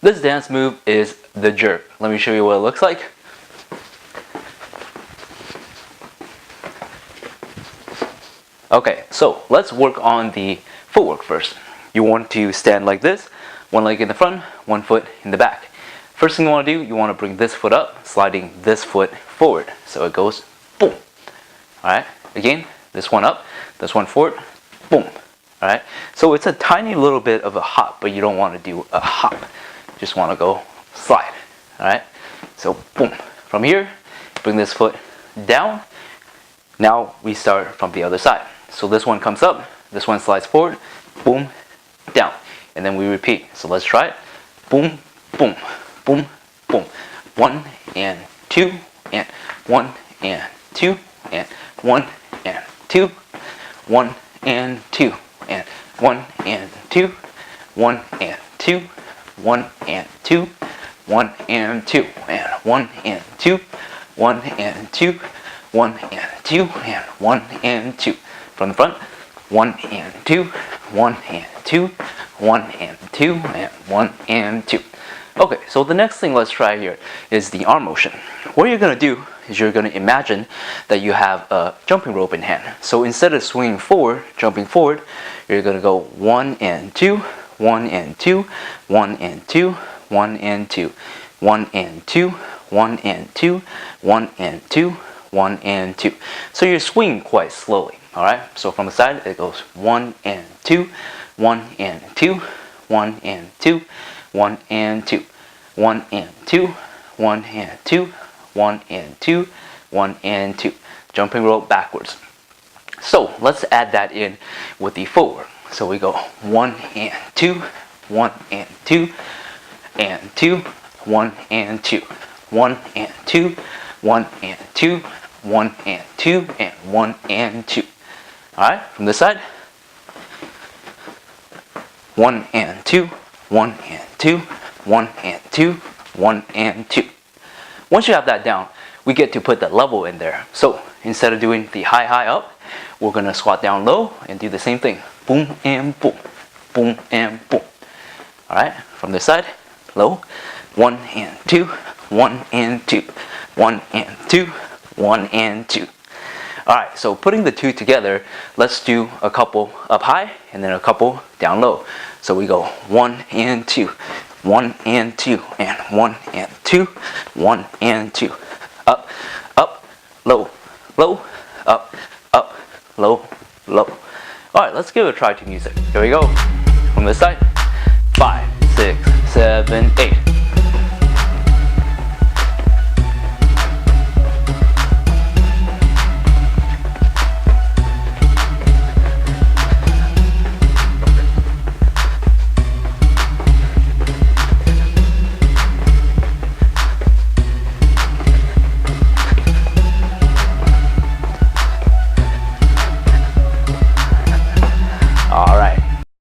This dance move is the jerk. Let me show you what it looks like. Okay, so let's work on the footwork first. You want to stand like this, one leg in the front, one foot in the back. First thing you want to do, you want to bring this foot up, sliding this foot forward. So it goes boom. Alright, again, this one up, this one forward, boom. Alright, so it's a tiny little bit of a hop, but you don't want to do a hop. You just want to go slide. Alright, so boom. From here, bring this foot down. Now we start from the other side. So this one comes up, this one slides forward, boom, down. And then we repeat. So let's try it. Boom, boom, boom, boom. 1 and 2 and 1 and 2 and 1 and 2, 1 and 2 and 1 and 2, 1 and 2, 1 and 2, 1 and 2 and 1 and 2, 1 and 2, 1 and 2 and 1 and 2. From the front, 1 and 2, 1 and 2, 1 and 2 and 1 and 2. Okay, so the next thing let's try here is the arm motion. What you're going to do is you're going to imagine that you have a jumping rope in hand. So instead of swinging forward, jumping forward, you're going to go 1 and 2, 1 and 2, 1 and 2, 1 and 2, 1 and 2, 1 and 2, 1 and 2, 1 and 2. So you're swinging quite slowly. Alright, so from the side it goes 1 and 2, 1 and 2, 1 and 2, 1 and 2, 1 and 2, 1 and 2, 1 and 2, 1 and 2. Jumping rope backwards. So let's add that in with the footwork. So we go 1 and 2, 1 and 2, and 2, 1 and 2, 1 and 2, 1 and 2, 1 and 2, and 1 and 2. Alright, from this side, 1 and 2, 1 and 2, 1 and 2, 1 and 2. Once you have that down, we get to put the level in there. So instead of doing the high up, we're going to squat down low and do the same thing. Boom and boom, boom and boom. Alright, from this side, low, 1 and 2, 1 and 2, 1 and 2, 1 and 2. Alright, so putting the two together, let's do a couple up high and then a couple down low. So we go 1 and 2, 1 and 2, and 1 and 2, 1 and 2. Up, up, low, low, up, up, low, low. Alright, let's give it a try to music. Here we go. From this side, 5, 6, 7, 8.